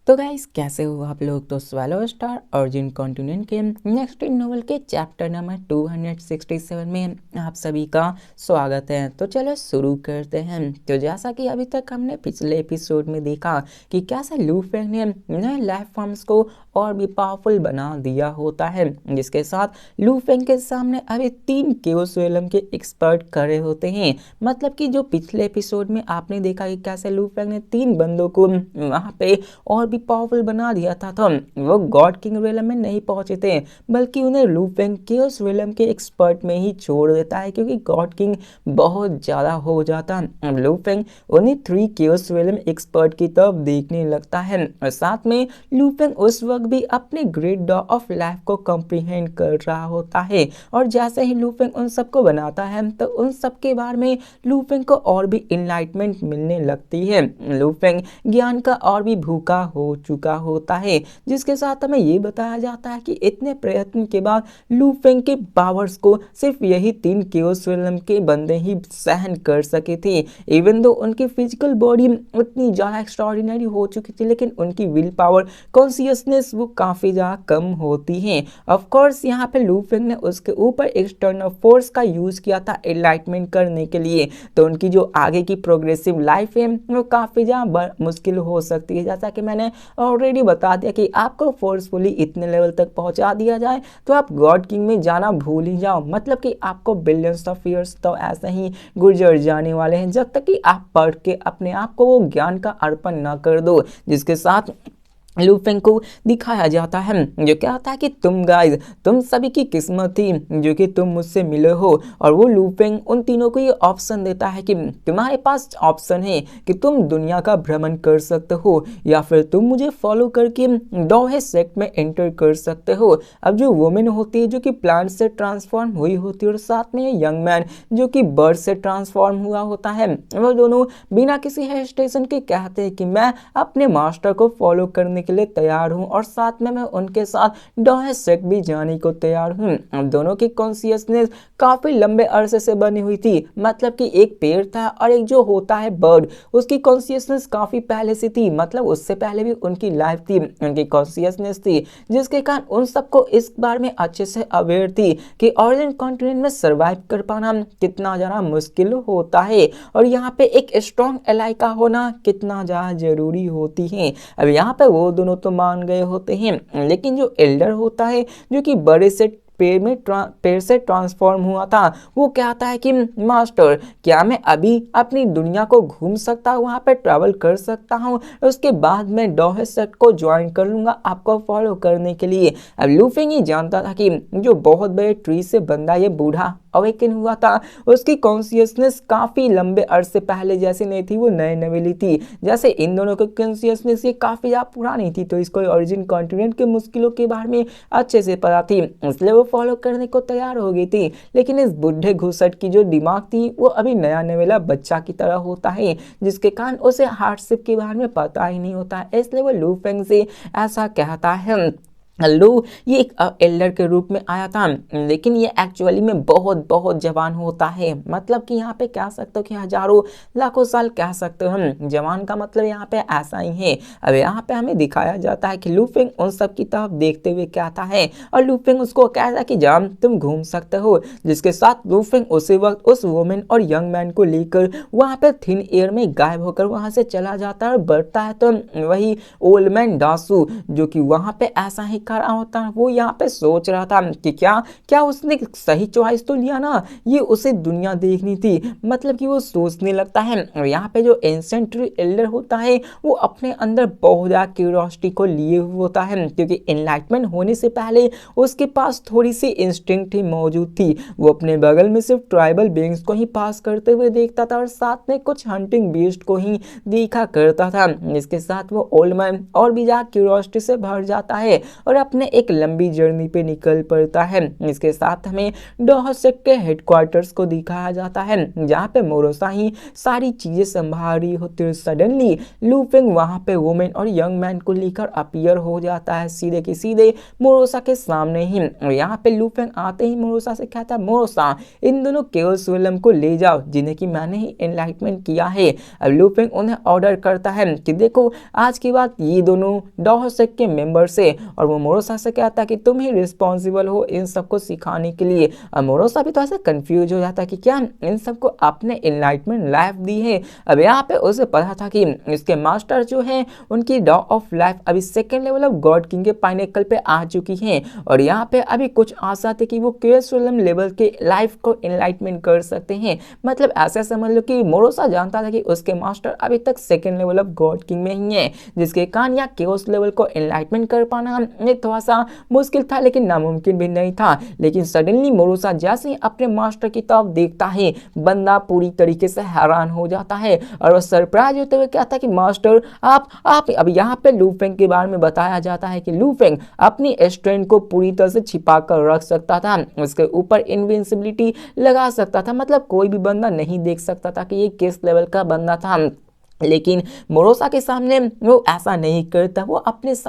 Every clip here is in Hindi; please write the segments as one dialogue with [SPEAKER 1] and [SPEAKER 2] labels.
[SPEAKER 1] तो गाइस कैसे हो आप लोग। तो स्वेलो स्टार अर्जुन कॉन्टिनेंट के नेक्स्ट नोवेल के चैप्टर नंबर 267 में आप सभी का स्वागत है। तो चलो शुरू करते हैं। तो जैसा कि अभी तक हमने पिछले एपिसोड में देखा कि कैसे लू फेंग ने नए लाइफ फॉर्म्स को और भी पावरफुल बना दिया होता है, जिसके साथ लू फेंग के सामने अभी 3 केओस रियलम के एक्सपर्ट खड़े होते हैं। मतलब कि जो पिछले एपिसोड में आपने देखा कि कैसे लू फेंग ने 3 बंदों को वहाँ पे और भी पावरफुल बना दिया था, तो वो गॉड किंग रियलम में नहीं पहुंचे थे, बल्कि उन्हें लू फेंग केओस रियलम के एक्सपर्ट में ही छोड़ देता है, क्योंकि गॉड किंग बहुत ज़्यादा हो जाता। लू फेंग उन्हीं 3 केओस रियलम एक्सपर्ट की तरफ देखने लगता है, और साथ में लू फेंग उस वक्त भी अपने ग्रेट डॉ ऑफ लाइफ को कॉम्प्रिहेंड कर रहा होता है। और जैसे ही लू फेंग उन सबको बनाता है, तो उन सब के बारे में लू फेंग को और भी इनलाइटमेंट मिलने लगती है। लू फेंग ज्ञान का और भी भूखा हो चुका होता है, जिसके साथ हमें ये बताया जाता है कि इतने प्रयत्न के बाद लू फेंग के पावर्स को सिर्फ यही 3 केओस रियलम के बंदे ही सहन कर सके थे। इवन दो उनकी फिजिकल बॉडी उतनी ज़्यादा एक्स्ट्राऑर्डिनरी हो चुकी थी, लेकिन उनकी विल पावर, कॉन्शियसनेस वो काफ़ी ज़्यादा कम होती है। ऑफ कोर्स यहाँ पे लू फेंग ने उसके ऊपर एक्सटर्नल फोर्स का यूज़ किया था एनलाइटमेंट करने के लिए, तो उनकी जो आगे की प्रोग्रेसिव लाइफ है वो काफ़ी ज़्यादा मुश्किल हो सकती है। जैसा कि मैंने ऑलरेडी बता दिया कि आपको फोर्सफुली इतने लेवल तक पहुंचा दिया जाए तो आप गॉड किंग में जाना भूल ही जाओ। मतलब कि आपको बिलियंस ऑफ ईयर्स तो ऐसे ही गुजर जाने वाले हैं, जब तक कि आप पढ़ के अपने आप को वो ज्ञान का अर्पण ना कर दो, जिसके साथ लू फेंग को दिखाया जाता है जो क्या होता है कि तुम गाइस, तुम सभी की किस्मत थी जो कि तुम मुझसे मिले हो। और वो लू फेंग उन तीनों को ये ऑप्शन देता है कि तुम्हारे पास ऑप्शन है कि तुम दुनिया का भ्रमण कर सकते हो, या फिर तुम मुझे फॉलो करके डोहे सेक्ट में एंटर कर सकते हो। अब जो वुमेन होती है जो कि प्लांट से ट्रांसफॉर्म हुई होती है, और साथ में यंग मैन जो कि बर्ड से ट्रांसफॉर्म हुआ होता है, वो दोनों बिना किसी हेजिटेशन के कहते हैं कि मैं अपने मास्टर को फॉलो करने के लिए तैयार हूं, और साथ में मैं उनके साथ डोहे सेक्ट भी जाने को तैयार हूं। अब दोनों की कॉन्शियसनेस काफी लंबे अरसे से बनी हुई थी। मतलब कि एक पेड़ था और एक जो होता है बर्ड, उसकी कॉन्शियसनेस काफी पहले से थी। मतलब उससे पहले भी उनकी लाइफ थी, उनकी कॉन्शियसनेस थी, जिसके कारण उन सबको इस बारे में अच्छे से अवेयर थी कि ऑरिजिन कॉन्टिनेंट में सर्वाइव कर पाना कितना ज्यादा मुश्किल होता है, और यहाँ पे एक स्ट्रॉन्ग एलाई का होना कितना ज्यादा जरूरी होती है। अब यहाँ पे वो दोनों तो मान गए होते हैं, लेकिन जो एल्डर होता है जो कि बड़े से पेड़ से ट्रांसफॉर्म हुआ था, वो कहता है कि मास्टर, क्या मैं अभी अपनी दुनिया को घूम सकता हूँ, वहाँ पे ट्रैवल कर सकता हूँ, उसके बाद मैं डोहे सेक्ट को ज्वाइन कर लूँगा आपको फॉलो करने के लिए। अब लू फेंग ही जानता था कि जो बहुत बड़े ट्री से बंदा ये बूढ़ा अवेकन हुआ था, उसकी कॉन्शियसनेस काफ़ी लंबे अरसे पहले जैसी नहीं थी, वो नए नवेली थी। जैसे इन दोनों की कॉन्शियसनेस ये काफ़ी ज़्यादा पुरानी थी, तो इसको ओरिजिन कॉन्टिनेंट के मुश्किलों के बारे में अच्छे से पता थी, इसलिए वो फॉलो करने को तैयार हो गई थी। लेकिन इस बुढ़े घुसट की जो दिमाग थी वो अभी नया नवेला बच्चा की तरह होता है, जिसके कारण उसे हार्डशिप के बारे में पता ही नहीं होता है, इसलिए वो लू फेंग से ऐसा कहता है। लू ये एक एल्डर के रूप में आया था, लेकिन ये एक्चुअली में बहुत बहुत जवान होता है। मतलब कि यहाँ पे कह सकते हो कि हजारों लाखों साल कह सकते हो हम। जवान का मतलब यहाँ पे ऐसा ही है। अब यहाँ पे हमें दिखाया जाता है कि लू फेंग उन सब की तरफ देखते हुए कहता है, और लू फेंग उसको कहता है कि जाम तुम घूम सकते हो, जिसके साथ लू फेंग उसी वक्त उस वुमेन और यंग मैन को लेकर वहाँ पे थिन एयर में गायब होकर वहाँ से चला जाता है और बढ़ता है। तो वही ओल्ड मैन दासू जो कि वहाँ पे ऐसा ही खड़ा होता है, वो यहाँ पे सोच रहा था कि क्या क्या उसने सही चॉइस तो लिया ना, ये उसे दुनिया देखनी थी। मतलब कि वो सोचने लगता है। और यहाँ पे जो एंशिएंट ट्री एल्डर होता है वो अपने अंदर बहुत ज़्यादा क्यूरियोसिटी को लिए हुए होता है, क्योंकि एनलाइटमेंट होने से पहले उसके पास थोड़ी सी इंस्टिंक्ट ही मौजूद थी। वो अपने बगल में सिर्फ ट्राइबल बीइंग्स को ही पास करते हुए देखता था, और साथ में कुछ हंटिंग बीस्ट को ही देखा करता था। इसके साथ वो ओल्ड मैन और भी ज़्यादा क्यूरियोसिटी से भर जाता है, और और अपने एक लंबी जर्नी पे निकल पड़ता है। इसके साथ हमें डोहसेक के हेडक्वार्टर्स को दिखाया जाता है जहाँ पे मोरोसा ही सारी चीजें संभाल रही होती है। सडनली लू फेंग वहां पे वुमेन और यंग मैन को लेकर अपीयर हो जाता है सीधे की सीधे मोरोसा के सामने ही। और यहाँ पे लू फेंग आते ही मोरोसा से कहता है, मोरोसा इन दोनों केओस रियलम को ले जाओ जिन्हें कि मैंने ही एनलाइटमेंट किया है। अब लू फेंग उन्हें ऑर्डर करता है कि देखो आज की बात ये दोनों डोहसेक के मेंबर से, और वो मोरोसा से कहता है कि तुम ही रिस्पॉन्सिबल हो इन सबको सिखाने के लिए। अब मोरोसा भी तो ऐसे कंफ्यूज हो जाता है कि क्या इन सबको आपने एनलाइटमेंट लाइफ दी है। अब यहाँ पे उसे पता था कि इसके मास्टर जो है उनकी डॉ ऑफ लाइफ अभी second level of God king के पाइनेकल पे आ चुकी है, और यहाँ पे अभी कुछ आशा थे कि वो केएसएलएम लेवल के लाइफ को एनलाइटमेंट कर सकते हैं। मतलब ऐसा समझ लो कि मोरोसा जानता था कि उसके मास्टर अभी तक second level of God king में ही है, जिसके कारण या केओस लेवल को एनलाइटमेंट कर पाना थोड़ा सा मुश्किल था लेकिन नामुमकिन भी नहीं था। लेकिन सडनली मोरोसा जैसे ही अपने मास्टर की तरफ देखता है बंदा पूरी तरीके से हैरान हो जाता है, और वो सरप्राइज होते हुए कहता है कि मास्टर आप अब यहाँ पे लू फेंग के बारे में बताया जाता है कि लू फेंग अपनी स्ट्रेंथ को पूरी तरह से छिपा कर रख सकता था, उसके ऊपर इनविंसिबिलिटी लगा सकता था, मतलब कोई भी बंदा नहीं देख सकता था कि ये किस लेवल का बंदा था। लेकिन मोरोसा के सामने वो ऐसा नहीं करता, वो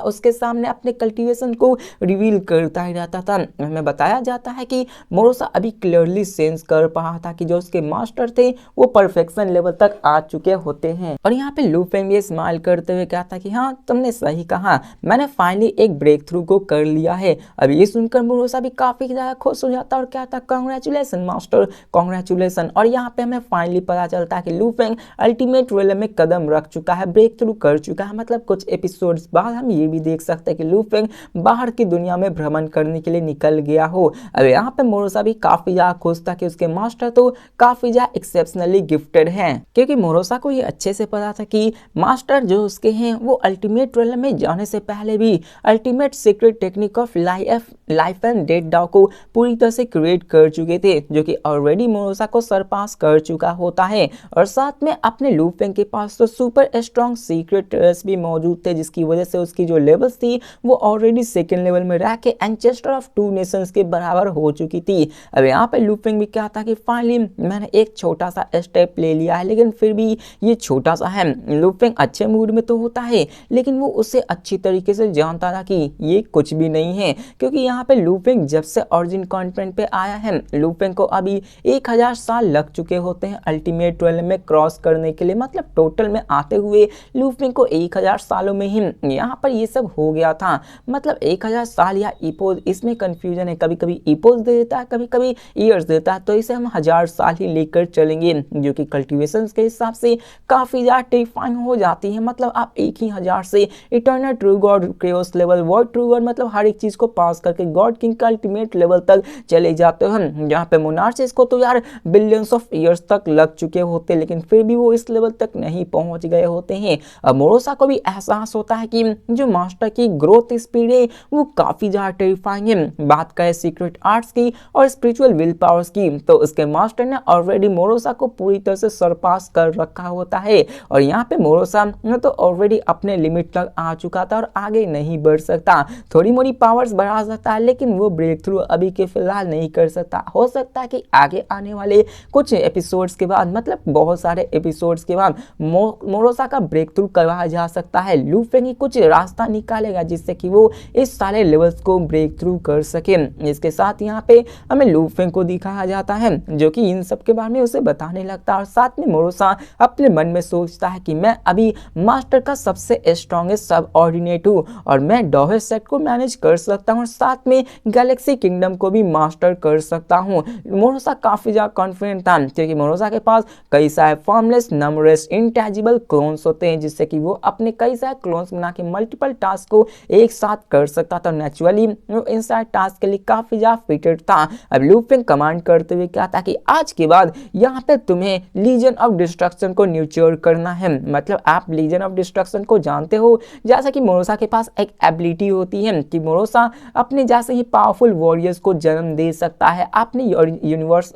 [SPEAKER 1] उसके सामने अपने कल्टीवेशन को रिवील करता ही रहता था। हमें बताया जाता है कि मोरोसा अभी क्लियरली सेंस कर पा था कि जो उसके मास्टर थे वो परफेक्शन लेवल तक आ चुके होते हैं। और यहाँ पे लू फेंग भी स्माइल करते हुए कहता कि हाँ तुमने सही कहा, मैंने फाइनली एक ब्रेक थ्रू को कर लिया है। अब ये सुनकर मोरोसा भी काफी ज्यादा खुश हो जाता है और कहता कांग्रेचुलेसन मास्टर, कांग्रेचुलेसन। और यहाँ पे हमें फाइनली पता चलता है कि लू फेंग अल्टीमेट रियलम में कदम रख चुका है, ब्रेक थ्रू कर चुका है। मतलब कुछ एपिसोड्स बाद हम ये भी देख सकते हैं कि लू फेंग बाहर की दुनिया में भ्रमण करने के लिए निकल गया हो। अब यहाँ पे मोरोसा भी काफी ज्यादा खुश था कि उसके मास्टर तो काफी ज्यादा एक्सेप्शनली गिफ्टेड हैं, क्योंकि मोरोसा को ये अच्छे से पता था कि मास्टर जो उसके हैं वो अल्टीमेट रियलम में जाने से पहले भी ultimate secret technique of life and death डाउ को पूरी तरह से क्रिएट कर चुके थे, जो कि ऑलरेडी मोरोसा को सरपास कर चुका होता है। और साथ में अपने लू फेंग के पास तो सुपर स्ट्रॉन्ग सीक्रेट भी मौजूद थे, जिसकी वजह से उसकी जो लेवल्स थी वो ऑलरेडी सेकेंड लेवल में रह के एंचेस्टर ऑफ टू नेशंस के बराबर हो चुकी थी। अब यहाँ पे लू फेंग भी क्या था कि फाइनली मैंने एक छोटा सा स्टेप ले लिया है, लेकिन फिर भी ये छोटा सा है। लू फेंग अच्छे मूड में तो होता है, लेकिन वो उससे अच्छी तरीके से जानता था कि ये कुछ भी नहीं है, क्योंकि यहाँ पे लू फेंग जब से ओरिजिन कॉन्टेंट पे आया है लू फेंग को अभी 1000 साल लग चुके होते हैं अल्टीमेट रियलम में क्रॉस करने के लिए। मतलब टोटल में आते हुए लू फेंग को 1000 सालों में ही यहाँ पर ये सब हो गया था। मतलब 1000 साल या इपोज, इसमें कंफ्यूजन है, कभी कभी इपोज दे देता है, कभी कभी ईयर्स देता है, तो इसे हम 1000 साल ही लेकर चलेंगे, जो कि कल्टीवेशन के हिसाब से काफी ज्यादा टेरिफाइंग हो जाती है। मतलब आप एक ही 1000 से इटर्नल ट्रू गॉड, क्रेओस लेवल, वर्ड ट्रू गॉड, मतलब हर एक चीज को पास करके गॉड किंग का अल्टीमेट लेवल तक चले जाते हैं, जहाँ पे मोनार्चिस को तो यार बिलियंस ऑफ ईयर्स तक लग चुके होते, लेकिन फिर भी वो इस लेवल तक नहीं पहुंच गए होते हैं। अब मोरोसा को भी एहसास होता है कि जो मास्टर की ग्रोथ स्पीड है वो काफी ज्यादा टेरिफाइंग है। बात करें सीक्रेट आर्ट्स की और स्पिरिचुअल विल पावर्स की, तो उसके मास्टर ने ऑलरेडी मोरोसा को पूरी तरह से सरपास कर रखा होता है, और यहाँ पे मोरोसा तो ऑलरेडी अपने लिमिट तक आ चुका था और आगे नहीं बढ़ सकता। थोड़ी मोड़ी पावर्स बढ़ा सकता है, लेकिन वो ब्रेक थ्रू अभी के फिलहाल नहीं कर सकता। हो सकता है कि आगे आने वाले कुछ एपिसोड्स के बाद, मतलब बहुत सारे एपिसोड्स के बाद मोरोसा का ब्रेक थ्रू करवाया जा सकता है। लू फेंग ही कुछ रास्ता निकालेगा जिससे कि वो इस सारे लेवल्स को ब्रेक थ्रू कर सके। इसके साथ यहाँ पे हमें लू फेंग को दिखाया जाता है, जो कि इन सब के बारे में उसे बताने लगता है, और साथ में मोरोसा अपने मन में सोचता है कि मैं अभी मास्टर का सबसे स्ट्रॉन्गेस्ट सब ऑर्डिनेट हूँ, और मैं डोहसेक को मैनेज कर सकता हूँ, और साथ में गैलेक्सी किंगडम को भी मास्टर कर सकता हूँ। मोरोसा काफी ज्यादा कॉन्फिडेंट था, क्योंकि मोरोसा के पास कई सारे फॉर्मलेस नंबरलेस इंटैजिबल क्लोन्स होते हैं, जिससे कि वो अपने कई सारे क्लोन्स बना के मल्टीपल टास्क को एक साथ कर सकता था। नेचुरली वो इन सारे टास्क के लिए काफी ज्यादा फिटेड था। अब लू फेंग कमांड करते हुए कहता कि आज के बाद यहाँ पे तुम्हें लीजन ऑफ डिस्ट्रक्शन को न्यूचर करना है। मतलब आप लीजन ऑफ डिस्ट्रक्शन को जानते हो, जैसा कि मोरोसा के पास एक एबिलिटी होती है कि मोरोसा अपने जैसे ही पावरफुल वॉरियर्स को जन्म दे सकता है। आपने यूनिवर्स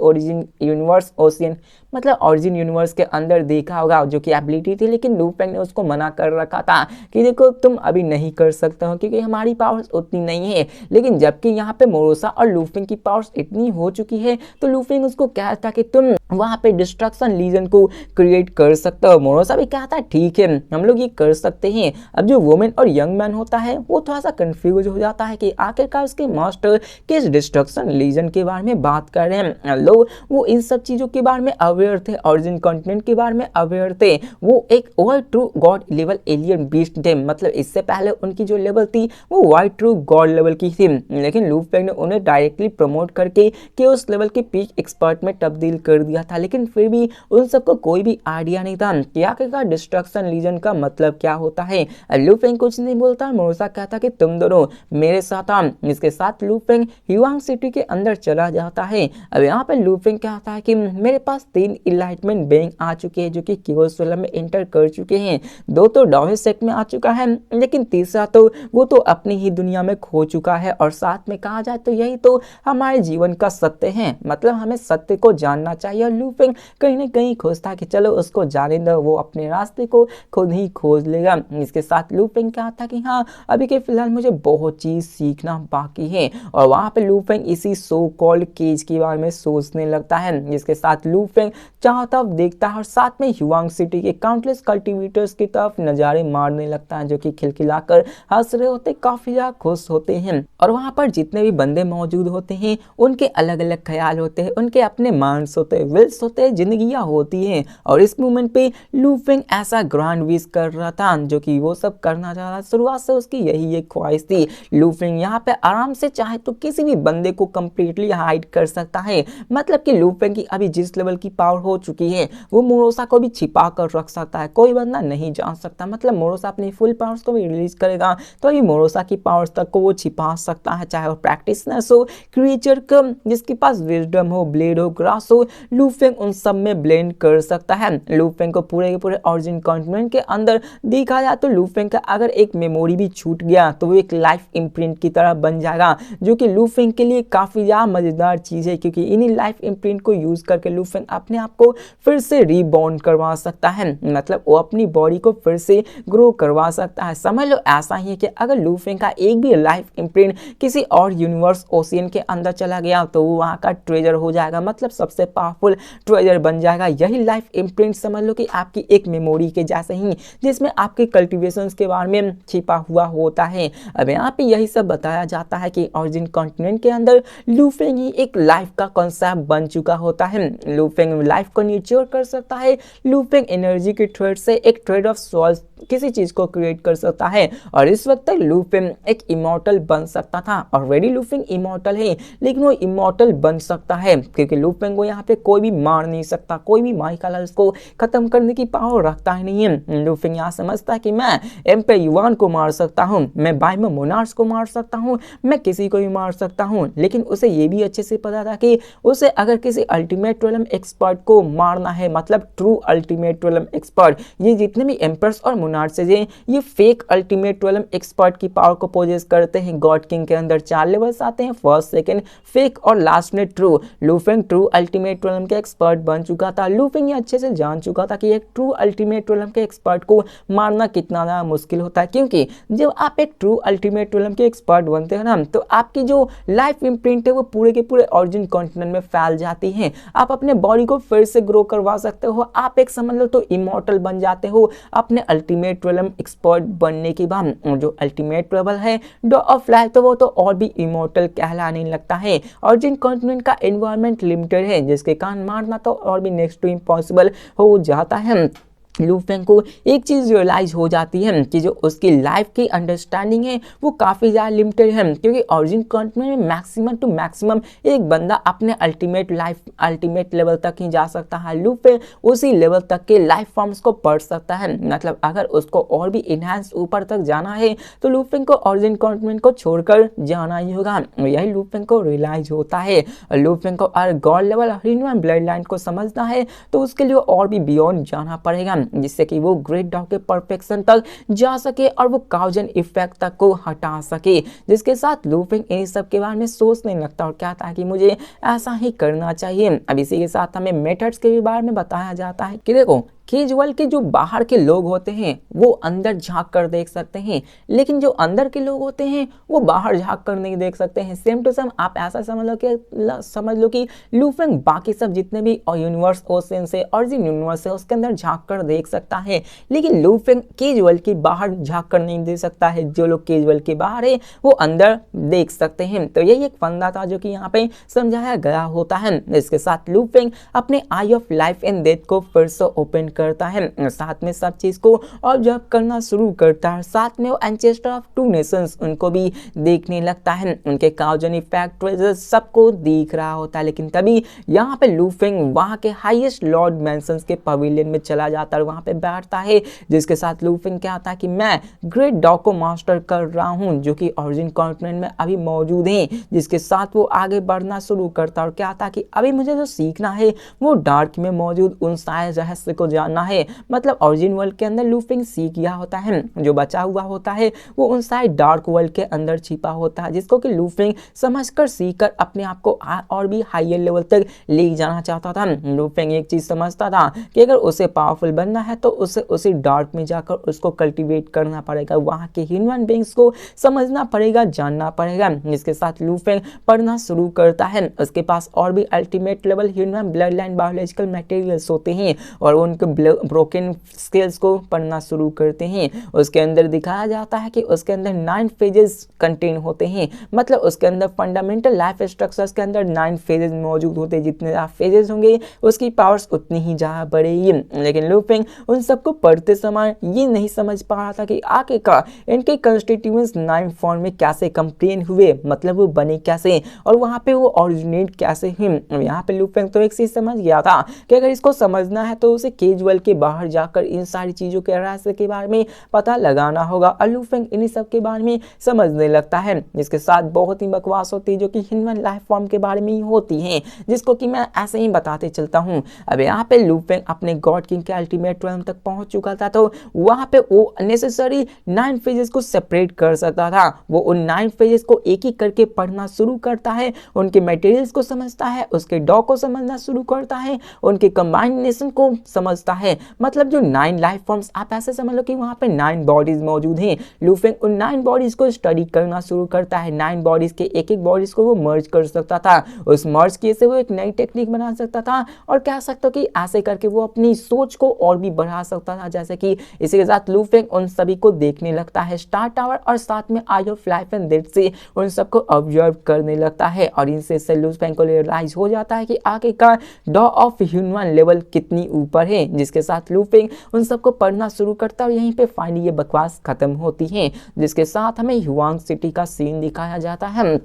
[SPEAKER 1] ओशियन मतलब ऑरिजिन यूनिवर्स के अंदर देखा होगा जो कि एबिलिटी थी, लेकिन लू फेंग ने उसको मना कर रखा था कि देखो तुम अभी नहीं कर सकते हो क्योंकि हमारी पावर्स उतनी नहीं है। लेकिन जबकि यहाँ पे मोरोसा और लू फेंग की पावर्स इतनी हो चुकी है तो लू फेंग उसको कहता कि तुम वहां पे डिस्ट्रक्शन लीजन को क्रिएट कर सकते हो। मोरोसा भी कहता है ठीक है हम लोग ये कर सकते हैं। अब जो वुमेन और यंग मैन होता है वो थोड़ा सा कंफ्यूज हो जाता है कि आखिरकार उसके मास्टर किस डिस्ट्रक्शन लीजन के बारे में बात कर रहे हैं। लोग वो इन सब चीजों के बारे में अवेयर थे, ऑरिजिन कॉन्टिनेंट के बारे में अवेयर थे। वो एक over true God level alien beast थे, मतलब इससे पहले उनकी जो लेवल थी वो वाइट ट्रू गॉड लेवल की थी। लेकिन लू फेंग ने उन्हें डायरेक्टली प्रमोट करके कि उस लेवल के पीक एक्सपर्ट में तब्दील कर दिया था। लेकिन फिर भी उन सबको कोई भी आइडिया नहीं था कि आखिरकार डिस्ट्रक्शन लीजन का मतलब क्या होता है। लू फेंग कुछ नहीं बोलता, मोरोसा कहता कि तुम दोनों मेरे साथ आओ। इसके साथ लू फेंग ह्यूआंग सिटी के अंदर चला जाता है। अब यहाँ पे लू फेंग कहता है कि मेरे पास 3 इनलाइटमेंट बीइंग आ चुके हैं जो कि क्योसोला में एंटर कर चुके हैं। 2 तो डाओइस्ट सेक्ट में आ चुका है, लेकिन तीसरा तो वो तो अपनी ही दुनिया में खो चुका है। और साथ में कहा जाए तो यही तो हमारे जीवन का सत्य है, मतलब हमें सत्य को जानना चाहिए। और लू फेंग कहीं ना कहीं खोज था कि चलो उसको जाने दो, वो अपने रास्ते को खुद ही खोज लेगा। इसके साथ लू फेंग क्या था कि हाँ अभी के फिलहाल मुझे बहुत चीज सीखना बाकी है। और वहां पे लू फेंग इसी सो कॉल्ड केज के बारे में सोचने लगता है, जिसके साथ लू फेंग चारों तरफ देखता है और साथ में ह्यूआंग सिटी के काउंटलेस कल्टीवेटर्स की तरफ नजारे मारने लगता है जो कि खिलखिलाकर हंस रहे होते, काफी ज्यादा खुश होते हैं। और वहां पर जितने भी बंदे मौजूद होते हैं उनके अलग अलग ख्याल होते हैं, उनके अपने माइंड्स होते हैं, विल्स होते हैं, जिंदगियां होती हैं। और इस मोमेंट पे लू फेंग ऐसा ग्रैंड विश कर रहा था जो कि वो सब करना चाह रहा था। शुरुआत से उसकी यही एक ख्वाहिश थी। लू फेंग यहाँ पे आराम से चाहे तो किसी भी बंदे को कंप्लीटली हाइड कर सकता है, मतलब कि लू फेंग की अभी जिस लेवल की पावर हो चुकी है वो मोरोसा को भी छिपा कर रख सकता है, कोई बंदा नहीं जान सकता। मतलब मोरोसा अपनी फुल पावर्स को भी रिलीज करेगा तो ये मोरोसा की पावर्स तक को वो छिपा सकता है, चाहे वो प्रैक्टिसनर्स हो, क्रिएचर का जिसके पास विजडम हो, ब्लेड हो, ग्रास हो, लू फेंग उन सब में ब्लेंड कर सकता है। लू फेंग को पूरे के पूरे ऑरिजिन कॉन्टिनेंट के अंदर देखा जाए तो लू फेंग का अगर एक मेमोरी भी छूट गया तो वो एक लाइफ इम्प्रिंट की तरह बन जाएगा, जो कि लू फेंग के लिए काफी ज्यादा मजेदार चीज है क्योंकि इन्हीं लाइफ इम्प्रिंट को यूज करके लू फेंग अपने आप को फिर से रीबॉर्न करवा सकता है, मतलब वो अपनी बॉडी को फिर से ग्रो करवा सकता है। समझ लो ऐसा ही है कि अगर लू फेंग का एक भी लाइफ इम्प्रिंट किसी और यूनिवर्स ओशियन के अंदर चला गया तो वो वहां का ट्रेजर हो जाएगा, मतलब सबसे पावरफुल ट्रेजर बन जाएगा। यही लाइफ इम्प्रिंट समझ लो कि आपकी एक मेमोरी के जैसे ही जिसमें आपके कल्टीवेशंस के बारे में छिपा हुआ होता है। अब यहाँ पे यही सब बताया जाता है कि ऑरिजिन कॉन्टिनेंट के अंदर लू फेंग ही एक लाइफ का कॉन्सेप्ट बन चुका होता है। लू फेंग लाइफ को न्यूचर कर सकता है, लू फेंग एनर्जी के ट्रेड से एक ट्रेड ऑफ सोल्स किसी चीज को क्रिएट कर सकता है। और इस वक्त तक लू फेंग एक इमॉर्टल बन सकता था, ऑलरेडी लू फेंग इमॉर्टल है, लेकिन वो इमॉर्टल बन सकता है क्योंकि लू फेंग को यहाँ पे कोई भी मार नहीं सकता, कोई भी माई कलर्स को खत्म करने की पावर रखता ही नहीं है। लू फेंग यहाँ समझता है कि मैं एम्पायर युआन को मार सकता हूँ, मैं बाइमो मोनार्क्स को मार सकता हूँ, मैं किसी को भी मार सकता हूँ। लेकिन उसे ये भी अच्छे से पता था कि उसे अगर किसी अल्टीमेट ट्वेलम एक्सपर्ट को मारना है, मतलब ट्रू अल्टीमेट ट्वेलम एक्सपर्ट, ये जितने भी एम्पर्स और मोनार्क्स हैं ये फेक अल्टीमेट ट्वेलम एक्सपर्ट की पावर को पोजेस करते हैं। गॉड किंग के अंदर 4 लेवल्स आते हैं, फर्स्ट, सेकंड, फेक और लास्ट में true. Lu Feng true ultimate ट्वेलम के एक्सपर्ट बन चुका था। लू फेंग ये अच्छे से जान चुका था कि एक ट्रू अल्टीमेट ट्वेलम के एक्सपर्ट को मारना कितना ज्यादा मुश्किल होता है, क्योंकि जब आप एक ट्रू अल्टीमेट ट्वेलम के एक्सपर्ट बनते हैं ना तो आपकी जो लाइफ इम्प्रिंट है वो पूरे के पूरे ऑरिजिन कॉन्टिनेंट में फैल जाती है। आप अपने बॉडी को फिर से ग्रो करवा सकते हो, आप एक समझ लो तो इमॉर्टल बन जाते हो अपने अल्टीमेट ट्वेलम एक्सपर्ट बनने के बाद। जो अल्टीमेट लेवल है डॉ ऑफ लाइफ तो वो तो और भी इमॉर्टल कहलाने लगता है। ऑरिजिन कॉन्टिनेंट का एनवायरनमेंट लिमिटेड है जिसके कारण मारना तो और भी नेक्स्ट टू इम्पॉसिबल हो जाता है। लू फेंग को एक चीज रियलाइज हो जाती है कि जो उसकी लाइफ की अंडरस्टैंडिंग है वो काफी ज्यादा लिमिटेड है, क्योंकि ऑरिजिन कॉन्टिनेंट में मैक्सिमम टू मैक्सिमम एक बंदा अपने अल्टीमेट लेवल तक ही जा सकता है। लू फेंग उसी लेवल तक के लाइफ फॉर्म्स को पढ़ सकता है, मतलब अगर उसको और भी इनहैंस ऊपर तक जाना है तो लू फेंग को ऑरिजिन कॉन्टिनेंट को छोड़कर जाना ही होगा। यही लू फेंग को रियलाइज होता है। लू फेंग को अगर God level human blood line को समझना है तो उसके लिए और भी बियॉन्ड जाना पड़ेगा। जिससे कि वो ग्रेट डॉग के परफेक्शन तक जा सके और वो काउजन इफेक्ट तक को हटा सके, जिसके साथ लूफिंग इन सब के बारे में सोचने लगता और कहता है कि मुझे ऐसा ही करना चाहिए। अब इसी के साथ हमें मेथड्स के भी बारे में बताया जाता है कि देखो केज वर्ल्ड के जो बाहर के लोग होते हैं वो अंदर झांक कर देख सकते हैं, लेकिन जो अंदर के लोग होते हैं वो बाहर झांक कर नहीं देख सकते हैं। सेम टू सेम आप ऐसा समझ लो कि लूफिंग बाकी सब जितने भी यूनिवर्स ओशन से ऑरिजिन यूनिवर्स है उसके अंदर झांक कर देख सकता है, लेकिन लूफिंग केज वर्ल्ड के बाहर झांक कर नहीं देख सकता है। जो लोग केज वर्ल्ड के बाहर है वो अंदर देख सकते हैं। तो यही एक फंदा था जो कि यहाँ पे समझाया गया होता है। इसके साथ लूफिंग अपने आई ऑफ लाइफ एंड डेथ को फिर से ओपन करता है, साथ में सब चीज को ऑब्जर्व करना शुरू करता है। साथ में वो एंसेस्टर ऑफ टू नेशंस उनको भी देखने लगता है, उनके काउजन इफेक्ट सबको दिख रहा होता है। लेकिन तभी यहाँ पे लूफिंग वहाँ के हाईएस्ट लॉर्ड मैंसन्स के पवेलियन में चला जाता है, वहाँ पे बैठता है, जिसके साथ लूफिंग कहता है कि मैं ग्रेट डॉग को मास्टर कर रहा हूँ जो कि ऑरिजिन कॉन्टिनेंट में अभी मौजूद है। जिसके साथ वो आगे बढ़ना शुरू करता है और कहता है कि अभी मुझे जो सीखना है वो डार्क में मौजूद उन सारे रहस्य को जानना है। मतलब ऑरिजिन वर्ल्ड के अंदर लूफिंग सीख गया होता है, जो बचा हुआ होता है वो उन सारे डार्क वर्ल्ड के अंदर छिपा होता है, जिसको कि लूफिंग समझकर सीखकर अपने आप को और भी हायर लेवल तक ले जाना चाहता था। लूफिंग एक चीज समझता था कि अगर उसे पावरफुल बनना है तो उसे उसी डार्क में जाकर उसको कल्टीवेट करना पड़ेगा, वहां के ह्यूमन बीइंग्स को समझना पड़ेगा, जानना पड़ेगा। जिसके साथ लूफिंग पढ़ना शुरू करता है। उसके पास और भी ultimate level human blood line biological materials होते हैं और उनके ब्रोकन स्केल्स को पढ़ना शुरू करते हैं। उसके अंदर दिखाया जाता है कि उसके अंदर 9 फेजेस कंटेन होते हैं, मतलब उसके अंदर फंडामेंटल लाइफ स्ट्रक्चर्स के अंदर 9 फेजेस मौजूद होते हैं। जितने ज्यादा फेजेस होंगे उसकी पावर्स उतनी ही ज्यादा बढ़ेगी। लेकिन लूफिंग उन सबको पढ़ते समय ये नहीं समझ पा रहा था कि आखिरकार इनके कंस्टिट्यूएंट्स 9 फॉर्म में कैसे कंप्लेन हुए, मतलब वो बने कैसे और वहाँ पे वो ऑरिजिनेट कैसे हुए। यहाँ पे लूफिंग तो एक चीज समझ गया था कि अगर इसको समझना है तो उसे केज वर्ल्ड के बाहर जाकर इन सारी चीजों के रहस्य के बारे में पता लगाना होगा। और लूफिंग इन्हीं सब के बारे में समझने लगता है, जिसके साथ बहुत ही बकवास होती है जो कि ह्यूमन लाइफ फॉर्म के बारे में ही होती है, जिसको कि मैं ऐसे ही बताते चलता हूँ। अब यहाँ पे लूफिंग अपने गॉड किंग के अल्टीमेट realm तक पहुंच चुका था, तो वहां पे वो नेसेसरी 9 फेजेस को सेपरेट कर सकता था। वो उन 9 फेजेस को एक एक करके पढ़ना शुरू करता है, उनके मटेरियल्स को समझता है, उसके डॉग को समझना शुरू करता है, उनके कंबाइनेशन को समझता है। मतलब जो 9 लाइफ फॉर्म्स, आप ऐसे समझ लो कि वहां पे 9 बॉडीज मौजूद हैं। लूफिंग उन 9 बॉडीज को स्टडी करना शुरू करता है। 9 बॉडीज के एक एक बॉडीज को वो मर्ज कर सकता था। उस मर्ज किए से वो एक नई टेक्निक बना सकता था और कह सकता कि ऐसे करके वो अपनी सोच को और भी बढ़ा सकता था। जैसे कि इसी के साथ लूफिंग उन सभी को देखने लगता है स्टार टावर और साथ में आई ऑफ लाइफ एंड डेथ से उन सबको ऑब्जर्व करने लगता है और इनसे लूफिंग को रियलाइज हो जाता है कि आखिरकार डॉ ऑफ ह्यूमन लेवल कितनी ऊपर है। जिसके साथ लूफिंग उन सबको पढ़ना शुरू करता है और यहीं पे फाइनली ये बकवास खत्म होती है। जिसके साथ हमें ह्यूआंग सिटी का सीन दिखाया जाता है।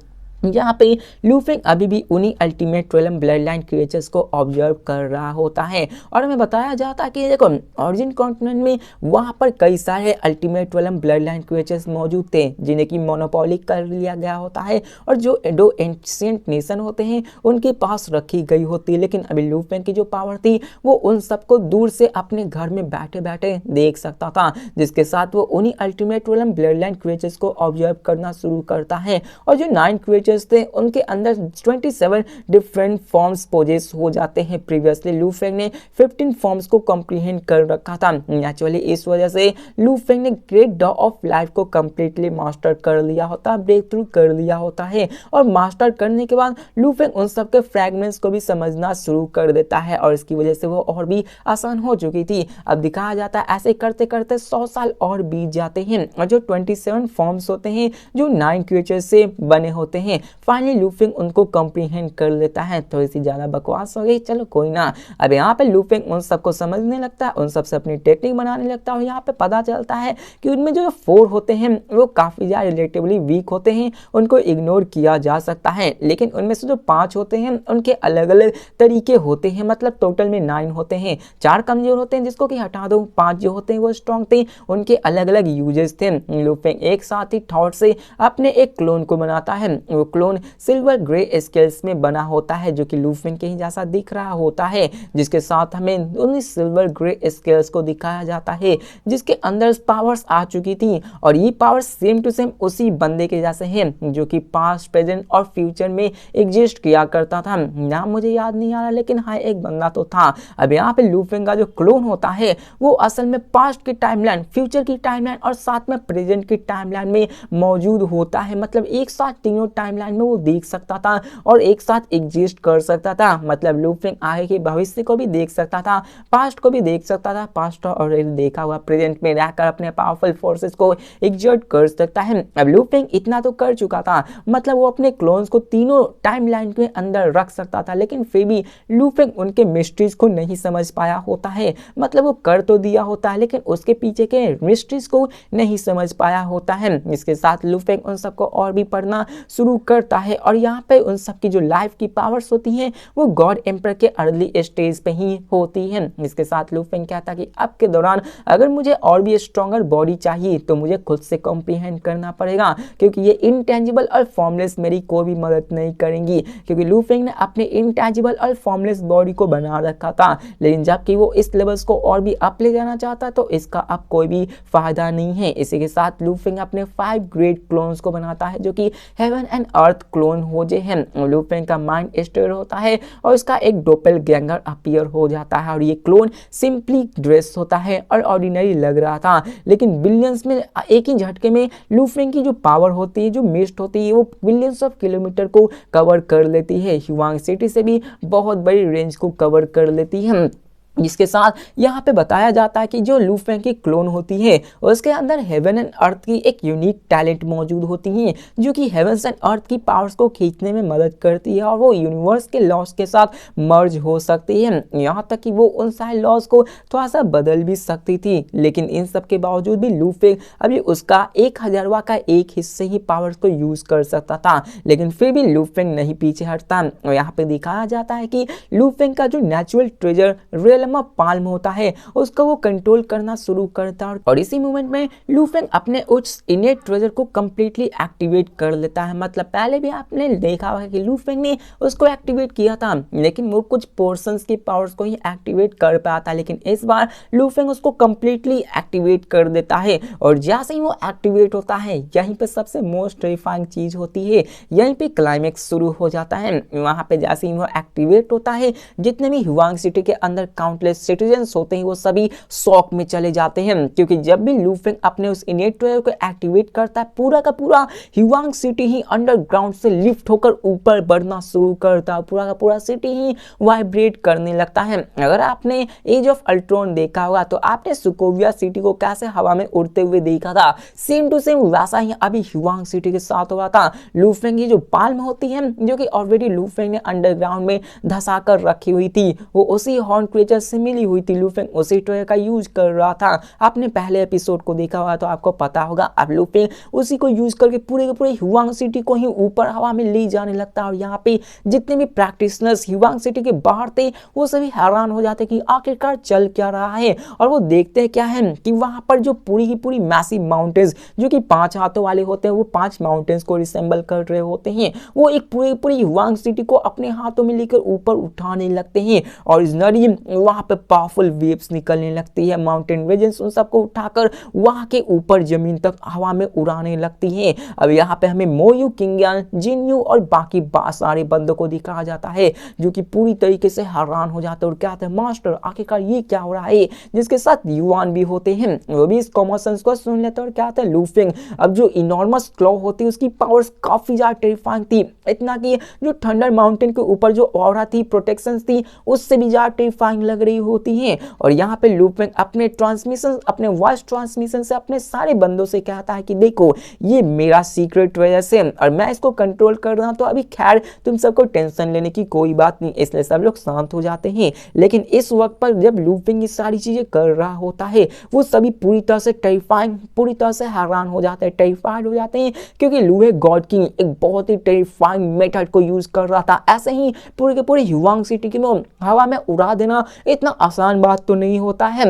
[SPEAKER 1] यहाँ पे लूफिंग अभी भी उन्हीं ultimate realm blood line creatures को ऑब्जर्व कर रहा होता है और हमें बताया जाता है कि देखो ऑरिजिन कॉन्टिनेंट में वहाँ पर कई सारे ultimate realm blood line creatures मौजूद थे जिन्हें की मोनोपोली कर लिया गया होता है और जो दो एंशिएंट नेशन होते हैं उनके पास रखी गई होती है। लेकिन अभी लूफिंग की जो पावर थी वो उन सबको दूर से अपने घर में बैठे बैठे देख सकता था। जिसके साथ वो उन्हीं ultimate realm blood line creatures को ऑब्जर्व करना शुरू करता है और जो 9 क्रिएचर्स थे उनके अंदर 27 डिफरेंट फॉर्म्स पोजेस हो जाते हैं। प्रीवियसली लूफिंग ने 15 फॉर्म्स को कॉम्प्रीहेंड कर रखा था। नेचुरली इस वजह से लूफिंग ने ग्रेट डॉ ऑफ लाइफ को कंप्लीटली मास्टर कर लिया होता, ब्रेक थ्रू कर लिया होता है और मास्टर करने के बाद लूफिंग उन सब के फ्रैगमेंट्स को भी समझना शुरू कर देता है और इसकी वजह से वो और भी आसान हो चुकी थी। अब दिखाया जाता है ऐसे करते करते 100 साल और बीत जाते हैं और जो 27 फॉर्म्स होते हैं जो 9 क्रिएचर्स से बने होते हैं फाइनली लूफिंग उनको कॉम्प्रीहेंड कर लेता है। थोड़ी सी ज्यादा बकवास हो गई, चलो कोई ना। अब यहाँ पे लूफिंग उन सबको समझने लगता है, उन सबसे अपनी टेक्निक बनाने लगता है और यहाँ पे पता चलता है कि उनमें जो 4 होते हैं वो काफी ज्यादा रिलेटिवली वीक होते हैं, उनको इग्नोर किया जा सकता है। लेकिन उनमें से जो 5 होते हैं उनके अलग अलग तरीके होते हैं, मतलब टोटल में 9 होते हैं। 4 कमजोर होते हैं जिसको कि हटा दो, 5 जो होते हैं वो स्ट्रॉन्ग थे, उनके अलग अलग यूजेस थे। लूफिंग एक साथ ही थॉट से अपने एक क्लोन को बनाता है। वो क्लोन सिल्वर ग्रे स्केल्स में बना होता है जो कि लू फेंग के ही जैसा दिख रहा होता है, जिसके साथ हमें उन सिल्वर ग्रे स्केल्स को दिखाया जाता है जिसके अंदर पावर्स आ चुकी थी और ये पावर्स सेम टू सेम उसी बंदे के जैसे हैं जो कि पास्ट प्रेजेंट और फ्यूचर में एग्जिस्ट किया करता था। नाम मुझे याद नहीं आ रहा लेकिन हाँ एक बंदा तो था। अब यहाँ पे लू फेंग का जो क्लोन होता है वो असल में पास्ट की टाइमलाइन, फ्यूचर की टाइमलाइन और साथ में प्रेजेंट की टाइमलाइन में मौजूद होता है। मतलब एक साथ तीनों टाइमलाइन में वो देख सकता था और एक साथ एग्जिस्ट कर सकता था। मतलब लू फेंग आगे के भविष्य को भी देख सकता था, पास्ट को भी देख सकता था, पास्ट और देखा हुआ प्रेजेंट में रहकर अपने पावरफुल फोर्सेस को एग्जर्ट कर सकता है। अब लू फेंग इतना तो कर चुका था, मतलब वो अपने क्लोन्स को तीनों टाइमलाइन के अंदर रख सकता था, लेकिन फिर भी लू फेंग उनके मिस्ट्रीज को नहीं समझ पाया होता है। मतलब वो कर तो दिया होता है लेकिन उसके पीछे के मिस्ट्रीज को नहीं समझ पाया होता है। इसके साथ लू फेंग उन सबको और भी पढ़ना शुरू करता है और यहाँ पे उन सब की जो लाइफ की पावर्स होती हैं वो गॉड एम्पर के अर्ली स्टेज पे ही होती हैं। इसके साथ लू फेंग कहता कि अब के दौरान अगर मुझे और भी स्ट्रॉन्गर बॉडी चाहिए तो मुझे खुद से कॉम्प्रीहेंड करना पड़ेगा, क्योंकि ये इनटेंजिबल और फॉर्मलेस मेरी कोई भी मदद नहीं करेंगी। क्योंकि लू फेंग ने अपने इनटेंजिबल और फॉर्मलेस बॉडी को बना रखा था, लेकिन जबकि वो इस लेवल्स को और भी अप ले जाना चाहता तो इसका अब कोई भी फायदा नहीं है। इसी के साथ लू फेंग अपने 5 ग्रेट क्लोन्स को बनाता है जो कि हेवन एंड अर्थ क्लोन होते हैं। लू फेंग का माइंड स्टोर होता है और इसका एक डोपलगैंगर अपीयर हो जाता है और ये क्लोन सिंपली ड्रेस होता है और ऑर्डिनरी लग रहा था, लेकिन बिलियंस में एक ही झटके में लू फेंग की जो पावर होती है, जो मिस्ट होती है, वो बिलियंस ऑफ किलोमीटर को कवर कर लेती है। ह्यूआंग सिटी से भी बहुत बड़ी रेंज को कवर कर लेती है। जिसके साथ यहाँ पे बताया जाता है कि जो लू फेंग की क्लोन होती है उसके अंदर हेवन एंड अर्थ की एक यूनिक टैलेंट मौजूद होती है जो कि हेवंस एंड अर्थ की पावर्स को खींचने में मदद करती है और वो यूनिवर्स के लॉस के साथ मर्ज हो सकती है। यहाँ तक कि वो उन सारे लॉस को थोड़ा सा बदल भी सकती थी, लेकिन इन सब के बावजूद भी लू फेंग अभी उसका 1000वां का एक हिस्से ही पावर्स को यूज कर सकता था, लेकिन फिर भी लू फेंग नहीं पीछे हटता। और यहाँ पे दिखाया जाता है कि लू फेंग का जो नेचुरल ट्रेजर रियल पाल्म होता है उसको वो कंट्रोल करना शुरू करता है और इसी मोमेंट में लू फेंग अपने उस इनेट ट्रेजर को कंप्लीटली एक्टिवेट कर लेता है। मतलब पहले भी आपने देखा होगा कि लू फेंग ने उसको एक्टिवेट किया था लेकिन वो कुछ पोर्शंस की पावर्स को ही एक्टिवेट कर पाया था, लेकिन इस बार लू फेंग उसको कंप्लीटली एक्टिवेट कर देता है और जैसे ही वो एक्टिवेट होता है यहीं पे सबसे मोस्ट टेरिफाइंग चीज होती है, यहीं पे क्लाइमेक्स शुरू हो जाता है। वहां पे जैसे ही वो एक्टिवेट होता है जितने भी ह्यूआंग सिटी के अंदर काउंटलेस सिटीजन्स होते हैं वो सभी शॉक में चले जाते हैं, क्योंकि जब भी लू फेंग अपने उस इनेट ट्रेजर को एक्टिवेट करता है पूरा का पूरा ह्यूआंग सिटी ही अंडरग्राउंड से लिफ्ट होकर ऊपर बढ़ना शुरू करता है, पूरा का पूरा सिटी ही वाइब्रेट करने लगता है। अगर आपने एज ऑफ अल्ट्रॉन देखा होगा तो आपने सुकोविया सिटी को कैसे हवा में उड़ते हुए देखा था, सेम टू सेम वैसा ही अभी ह्यूआंग सिटी के साथ हो रहा था। लू फेंग की जो पाल्म होती है जो कि ऑलरेडी लू फेंग ने अंडरग्राउंड में धसा कर रखी हुई थी, वो उसी हॉर्न क्रिएचर से मिली हुई थी। लू फेंग उसी ट्रेजर का यूज कर रहा था। आपने पहले एपिसोड को देखा होगा तो आपको पता होगा। अब लू फेंग उसी को यूज करके पूरे के पूरे ह्यूआंग सिटी को ही ऊपर हवा में ले जाने लगता है और यहाँ पे जितने भी प्रैक्टिशनर्स ह्यूआंग सिटी के बाहर थे वो सभी हैरान हो जाते कि आखिरकार चल क्या रहा है, और वो देखते हैं क्या है कि वहां पर जो पूरी की पूरी मैसिव माउंटेन्स जो कि 5 हाथों वाले होते हैं वो 5 माउंटेन्स को रिसेंबल कर रहे होते हैं, वो एक पूरी पूरी ह्यूआंग सिटी को अपने हाथों में लेकर ऊपर उठाने लगते हैं और इस नदी वहां पे पावरफुल वेव्स निकलने लगती है। माउंटेन रेंजेस उन सबको उठाकर वहां के ऊपर जमीन तक हवा में उड़ाने लगती है। अब यहाँ पे हमें मोयू, किंगयान, जिनयू और बाकी सारे बंदों को दिखाया जाता है जो कि पूरी तरीके से हैरान हो जाते हैं और कहते हैं मास्टर आखिरकार ये क्या हो रहा है। जिसके साथ युआन भी होते हैं, वो भी इस कॉमर्सेंस को सुन लेते हैं और कहते हैं लू फेंग अब जो इनॉर्मस क्लॉ होती है उसकी पावर्स काफी ज्यादा टेरिफाइंग थी, इतना कि जो थंडर माउंटेन के ऊपर जो ऑरा थी, प्रोटेक्शंस थी, उससे भी ज्यादा टेरिफाइंग लग रही होती है। और यहाँ पे लू फेंग अपने ट्रांसमिशन, अपने वॉइस ट्रांसमिशन से अपने सारे बंदों से कहता है कि देखो ये मेरा सीक्रेट ट्रेजर है और मैं इसको कंट्रोल कर रहा हूं, तो अभी खैर तुम सबको टेंशन लेने की कोई बात नहीं। इसलिए सब लोग शांत हो जाते हैं। लेकिन इस वक्त पर जब लू फेंग ये सारी चीजें कर रहा होता है वो सभी पूरी तरह से टेरिफाइंग, पूरी तरह से हैरान हो जाते हैं, टेरिफाइड हो जाते हैं, क्योंकि लू है गॉड किंग एक बहुत ही टेरिफाइंग मेथड को यूज कर रहा था। ऐसे ही पूरे के पूरे ह्यूआंग सिटी को हवा में उड़ा देना इतना आसान बात तो नहीं होता है।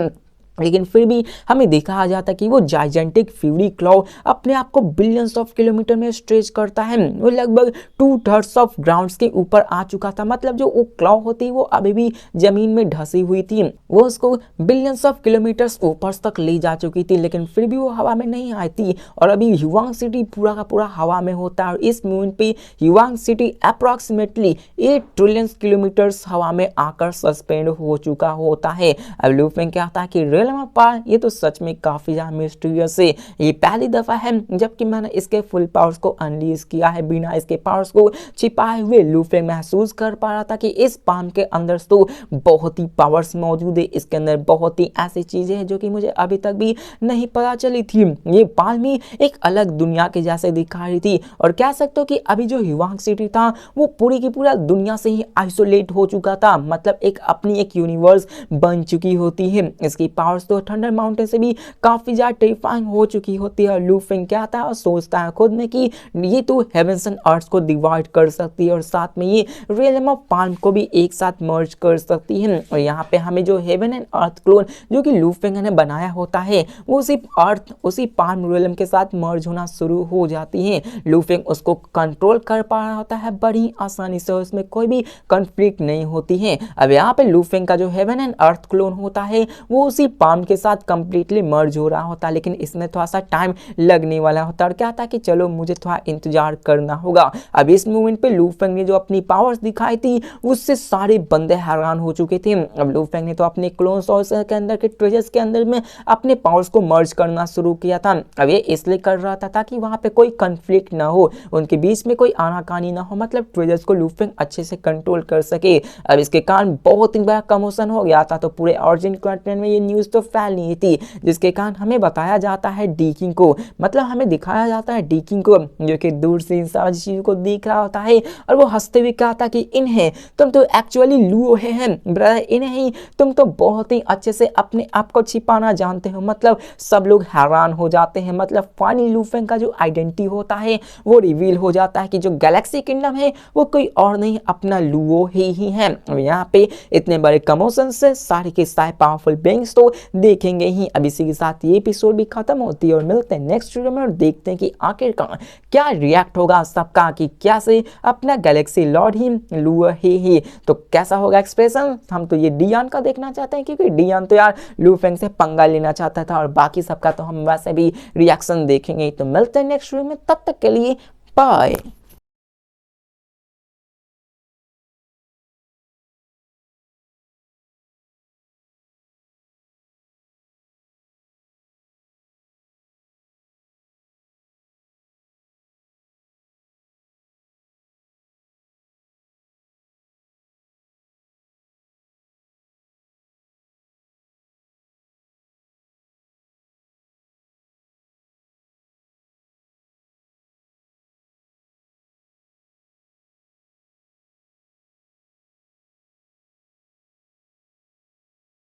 [SPEAKER 1] लेकिन फिर भी हमें देखा जाता है कि वो जाइजेंटिक फ्यूरी क्लॉ अपने आप को बिलियंस ऑफ किलोमीटर में स्ट्रेच करता है। वो लगभग 2/3 ऑफ ग्राउंड्स के ऊपर आ चुका था, मतलब जो वो क्लॉ होती वो अभी भी जमीन में ढसी हुई थी, वो उसको बिलियंस ऑफ किलोमीटर्स ऊपर तक ले जा चुकी थी, लेकिन फिर भी वो हवा में नहीं आई थी। और अभी ह्यूआंग सिटी पूरा का पूरा हवा में होता है और इस मोमेंट पे ह्यूआंग सिटी अप्रॉक्सीमेटली 8 ट्रिलियन किलोमीटर्स हवा में आकर सस्पेंड हो चुका होता है। अब लू फेंग कहता है कि पावर ये तो सच में काफी ज्यादा मिस्टीरियस है। ये पहली दफा है जबकि मैंने इसके फुल पावर्स को अनलीज किया है बिना इसके पावर्स को छिपाए हुए। लू फेंग महसूस कर पा रहा था कि इस पाम के अंदर तो बहुत ही पावर्स मौजूद है, इसके अंदर बहुत ही ऐसी चीजें हैं जो कि मुझे अभी तक भी नहीं पता चली थी। ये पाम ही एक अलग दुनिया के जैसे दिखा रही थी और कह सकते हो कि अभी जो ह्यूआंग सिटी था वो पूरी की पूरा दुनिया से ही आइसोलेट हो चुका था, मतलब एक अपनी एक यूनिवर्स बन चुकी होती है। इसकी पावर्स तो थंडर माउंटेन से भी काफी ज्यादा टेरिफाइंग हो चुकी होती है। लू फेंग क्या था और सोचता है खुद में कि ये तो हेवेंस एंड अर्थ को डिवाइड कर सकती है और साथ में ये रियलम ऑफ पाम को भी एक साथ मर्ज कर सकती है। और यहाँ पे हमें जो हेवन एंड अर्थ क्लोन जो कि लू फेंग ने बनाया होता है वो सिर्फ अर्थ उसी पाम रियलम के साथ मर्ज होना शुरू हो जाती है। लू फेंग उसको कंट्रोल कर पा रहा होता है बड़ी आसानी से, उसमें कोई भी कंफ्लिक्ट नहीं होती है। अब यहाँ पे लू फेंग का जो हेवन एंड अर्थ क्लोन होता है वो उसी पाम के साथ कंप्लीटली मर्ज हो रहा होता, लेकिन इसमें थोड़ा सा टाइम लगने वाला होता और क्या था कि चलो मुझे थोड़ा इंतजार करना होगा। अब इस मूवमेंट पे लू फेंग ने जो अपनी पावर्स दिखाई थी उससे सारे बंदे हैरान हो चुके थे। अब लू फेंग ने तो अपने क्लोन सोर्स के अंदर के ट्रेजर्स के अंदर में अपने पावर्स को मर्ज करना शुरू किया था। अब ये इसलिए कर रहा था ताकि वहां पे कोई कंफ्लिक्ट ना हो, उनके बीच में कोई आनाकानी ना हो, मतलब ट्रेजर्स को लू फेंग अच्छे से कंट्रोल कर सके। अब इसके कारण बहुत ही बड़ा कमोशन हो गया था, तो पूरे ऑरिजिन कंटेंट में ये न्यूज तो फैल नहीं थी, जिसके कारण हमें बताया जाता है डीकिंग को, मतलब हमें दिखाया जाता है डीकिंग को जो कि दूर से इन सारी चीजों को देख रहा होता है और वो हंसते हुए कहता कि इन्हें तुम तो एक्चुअली लू हैं ब्रदर, इन्हें ही तुम तो बहुत ही अच्छे से अपने आप को छिपाना जानते हो। मतलब सब लोग हैरान हो जाते हैं, मतलब फाइनली लू फेंग का जो आइडेंटिटी होता है वो रिवील हो जाता है कि जो गैलेक्सी किंगडम है वो कोई और नहीं अपना लूओ ही है। यहाँ पे इतने बड़े कमोशन से सारे के सारे पावरफुल बीइंग्स तो देखेंगे ही। अब इसी के साथ ये एपिसोड भी खत्म होती है और मिलते हैं नेक्स्ट वीडियो में और देखते हैं कि आखिरकार क्या रिएक्ट होगा सबका कि क्या से अपना गैलेक्सी लॉर्ड ही लू ही तो कैसा होगा एक्सप्रेशन। हम तो ये डियान का देखना चाहते हैं क्योंकि डियान तो यार लू फेंग से पंगा लेना चाहता था और बाकी सबका तो हम वैसे भी रिएक्शन देखेंगे। तो मिलते हैं नेक्स्ट वीडियो में, तब तक के लिए बाय।